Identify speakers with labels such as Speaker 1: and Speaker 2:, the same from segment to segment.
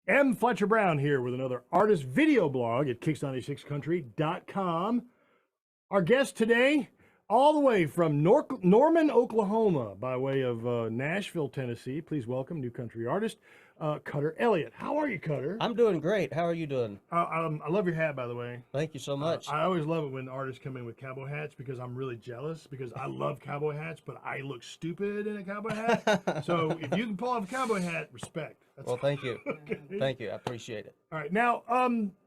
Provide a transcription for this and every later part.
Speaker 1: M. Fletcher Brown here with another artist video blog at KIX96country.com. Our guest today, all the way from Norman, Oklahoma, by way of Nashville, Tennessee. Please welcome new country artist, Cutter Elliott. How are you, Cutter?
Speaker 2: I'm doing great. How are you doing?
Speaker 1: I love your hat, by the way.
Speaker 2: Thank you so much.
Speaker 1: I always love it when artists come in with cowboy hats because I'm really jealous because I love cowboy hats, but I look stupid in a cowboy hat. So if you can pull off a cowboy hat, respect.
Speaker 2: Well, thank you.
Speaker 1: Okay.
Speaker 2: Thank you. I appreciate it.
Speaker 1: All right, now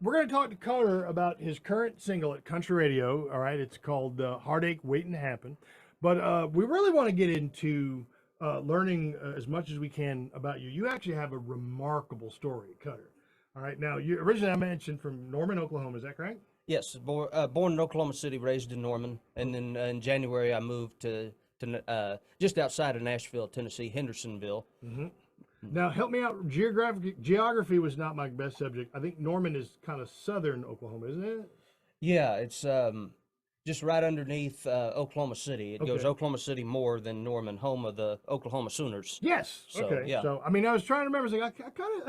Speaker 1: we're going to talk to Cutter about his current single at Country Radio. All right, it's called "Heartache Waiting to Happen," but we really want to get into learning as much as we can about you. You actually have a remarkable story, Cutter. All right, now you originally I mentioned from Norman, Oklahoma. Is that correct?
Speaker 2: Yes, born in Oklahoma City, raised in Norman, and then in January I moved to just outside of Nashville, Tennessee, Hendersonville.
Speaker 1: Mm-hmm. Now, help me out. Geography was not my best subject. I think Norman is kind of southern Oklahoma, isn't it?
Speaker 2: Yeah, it's just right underneath Oklahoma City. It goes Oklahoma City more than Norman, home of the Oklahoma Sooners.
Speaker 1: Yes.
Speaker 2: So,
Speaker 1: okay.
Speaker 2: Yeah.
Speaker 1: So, I mean, I was trying to remember. I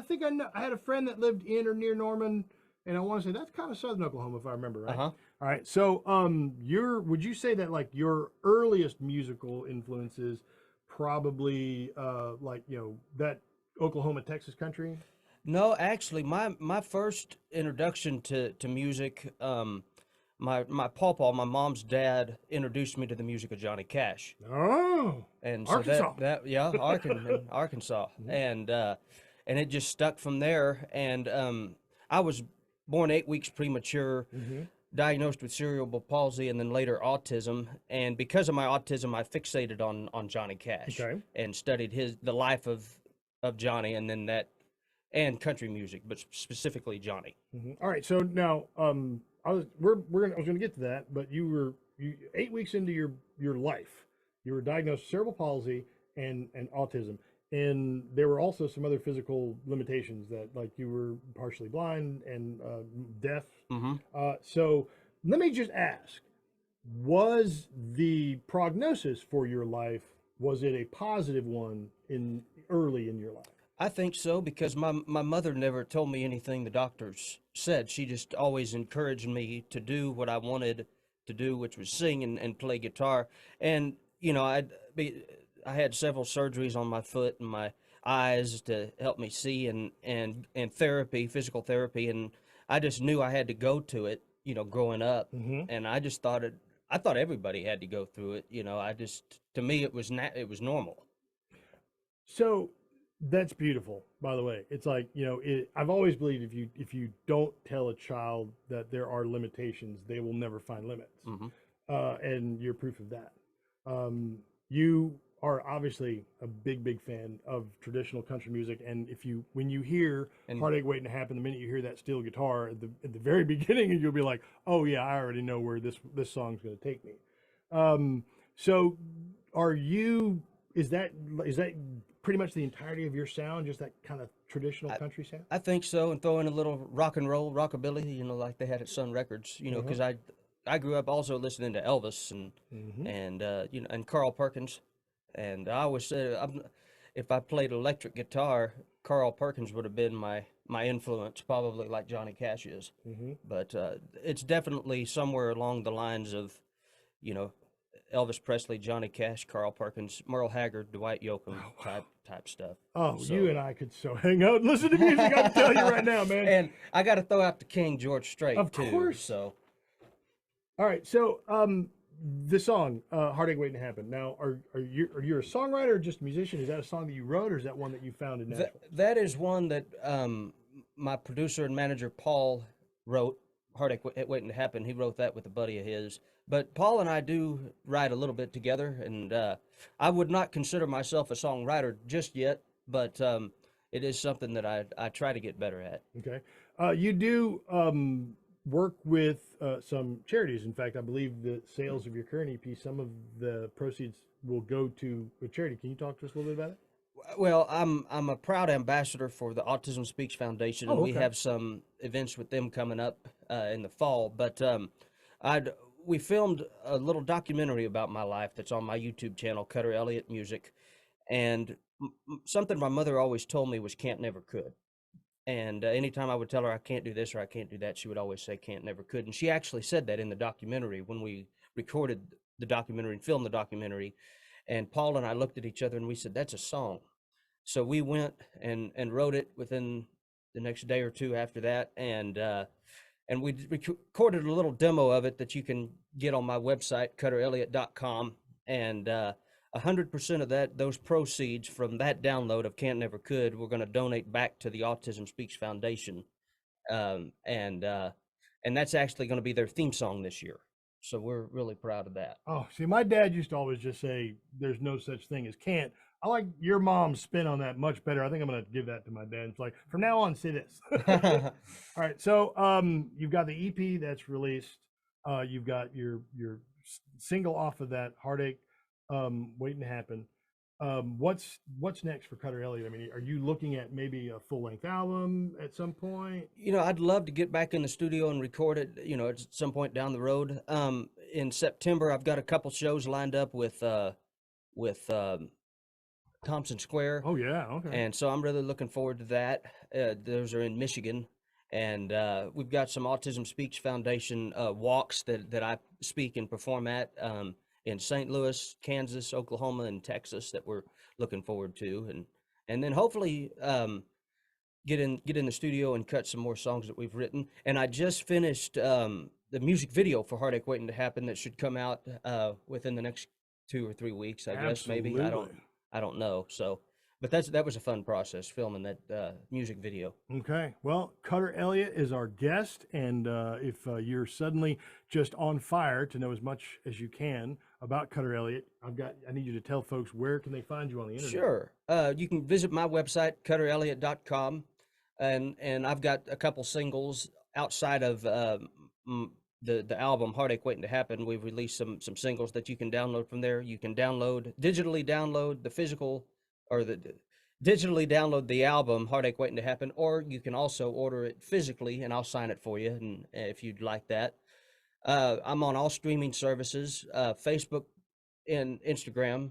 Speaker 1: think I know. I had a friend that lived in or near Norman, and I want to say that's kind of southern Oklahoma, if I remember right.
Speaker 2: Uh-huh.
Speaker 1: All right. So, would you say that like your earliest musical influences probably that Oklahoma, Texas country?
Speaker 2: No, actually, my first introduction to music, my pawpaw, my mom's dad, introduced me to the music of Johnny Cash.
Speaker 1: Oh,
Speaker 2: And so
Speaker 1: Arkansas.
Speaker 2: Arkansas, and it just stuck from there. And I was born 8 weeks premature, diagnosed with cerebral palsy, and then later autism. And because of my autism, I fixated on Johnny Cash and studied the life of Johnny, and then and country music, but specifically Johnny.
Speaker 1: All right, so now I was gonna get to that, but you 8 weeks into your life, you were diagnosed with cerebral palsy and autism, and there were also some other physical limitations that like you were partially blind and deaf. So let me just ask: was the prognosis for your life, was it a positive one early in your life?
Speaker 2: I think so, because my mother never told me anything the doctors said. She just always encouraged me to do what I wanted to do, which was sing and play guitar. And, you know, I had several surgeries on my foot and my eyes to help me see, and therapy, physical therapy. And I just knew I had to go to it, you know, growing up. And I just thought I thought everybody had to go through it. You know, to me, it was normal.
Speaker 1: So that's beautiful, by the way. It's like, you know, I've always believed if you don't tell a child that there are limitations, they will never find limits. And you're proof of that. You are obviously a big fan of traditional country music, and when you hear "Heartache Waiting to Happen," the minute you hear that steel guitar at the very beginning, and you'll be like, "Oh yeah, I already know where this song's going to take me." So, is that pretty much the entirety of your sound, just that kind of traditional country sound?
Speaker 2: I think so, and throw in a little rock and roll, rockabilly, you know, like they had at Sun Records, you know, because I grew up also listening to Elvis and you know, and Carl Perkins, and I always said if I played electric guitar, Carl Perkins would have been my influence, probably like Johnny Cash is. But it's definitely somewhere along the lines of, you know, Elvis Presley, Johnny Cash, Carl Perkins, Merle Haggard, Dwight Yoakam type stuff.
Speaker 1: Oh, so, you and I could so hang out and listen to music. I can tell you right now, man.
Speaker 2: And I got to throw out the King, George Strait,
Speaker 1: of
Speaker 2: too.
Speaker 1: Course.
Speaker 2: So,
Speaker 1: all right. So, the song "Heartache Waiting to Happen." Now, are you a songwriter or just a musician? Is that a song that you wrote, or is that one that you found in Nashville?
Speaker 2: That is one that my producer and manager Paul wrote. "Heartache Waiting to Happen." He wrote that with a buddy of his. But Paul and I do write a little bit together, and I would not consider myself a songwriter just yet, but it is something that I try to get better at.
Speaker 1: Okay. You do work with some charities. In fact, I believe the sales of your current EP, some of the proceeds will go to a charity. Can you talk to us a little bit about it?
Speaker 2: Well, I'm a proud ambassador for the Autism Speaks Foundation, and we have some events with them coming up in the fall. But we filmed a little documentary about my life that's on my YouTube channel, Cutter Elliott Music, and something my mother always told me was "can't never could," And anytime I would tell her I can't do this or I can't do that, she would always say can't, never could. And she actually said that in the documentary when we recorded the documentary and filmed the documentary. And Paul and I looked at each other and we said, that's a song. So we went and wrote it within the next day or two after that. And we recorded a little demo of it that you can get on my website, cutterelliott.com. And 100% of those proceeds from that download of Can't Never Could, we're going to donate back to the Autism Speaks Foundation. And that's actually going to be their theme song this year. So we're really proud of that.
Speaker 1: Oh, see, my dad used to always just say, there's no such thing as can't. I like your mom's spin on that much better. I think I'm going to give that to my dad. It's like, from now on, say this. All right. So you've got the EP that's released. You've got your single off of that, Heartache, waiting to happen. What's next for Cutter Elliott? I mean, are you looking at maybe a full-length album at some point?
Speaker 2: You know, I'd love to get back in the studio and record it, you know, at some point down the road. In September, I've got a couple shows lined up with Thompson Square.
Speaker 1: Oh yeah, okay.
Speaker 2: And so I'm really looking forward to that. Those are in Michigan. And we've got some Autism Speaks Foundation walks that I speak and perform at in St. Louis, Kansas, Oklahoma, and Texas that we're looking forward to. And then hopefully get in the studio and cut some more songs that we've written. And I just finished the music video for Heartache Waiting to Happen that should come out within the next 2 or 3 weeks, I guess, maybe. I don't know. So, but that was a fun process, filming that music video. Okay.
Speaker 1: Well, Cutter Elliott is our guest, and if you're suddenly just on fire to know as much as you can about Cutter Elliott, I need you to tell folks, where can they find you on the internet?
Speaker 2: Sure. You can visit my website, cutterelliott.com, and I've got a couple singles outside of the album Heartache Waiting to Happen. We've released some singles that you can download from there. You can digitally download the physical, or digitally download the album Heartache Waiting to Happen, or you can also order it physically and I'll sign it for you, and if you'd like that. I'm on all streaming services, Facebook and Instagram.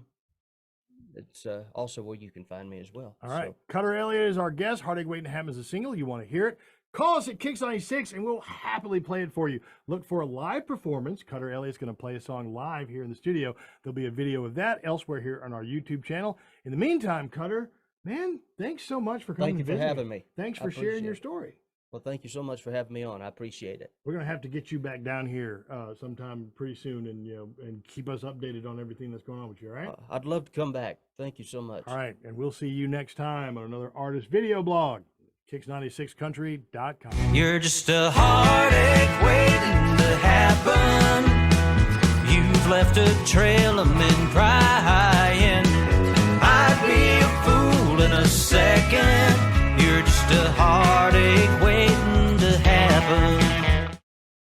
Speaker 2: It's also where you can find me as well.
Speaker 1: All right. So, Cutter Elliott is our guest. Heartache Waiting to Happen is a single. You want to hear it? Call us at KIX96 and we'll happily play it for you. Look for a live performance. Cutter Elliott's going to play a song live here in the studio. There'll be a video of that elsewhere here on our YouTube channel. In the meantime, Cutter, man, thanks so much for coming.
Speaker 2: Thank you for having me.
Speaker 1: Thanks for sharing your story.
Speaker 2: Well, thank you so much for having me on. I appreciate it.
Speaker 1: We're going to have to get you back down here sometime pretty soon, and keep us updated on everything that's going on with you, all right?
Speaker 2: I'd love to come back. Thank you so much.
Speaker 1: All right, and we'll see you next time on another artist video blog. KIX96country.com.
Speaker 3: You're just a heartache waiting to happen. You've left a trail of men pride.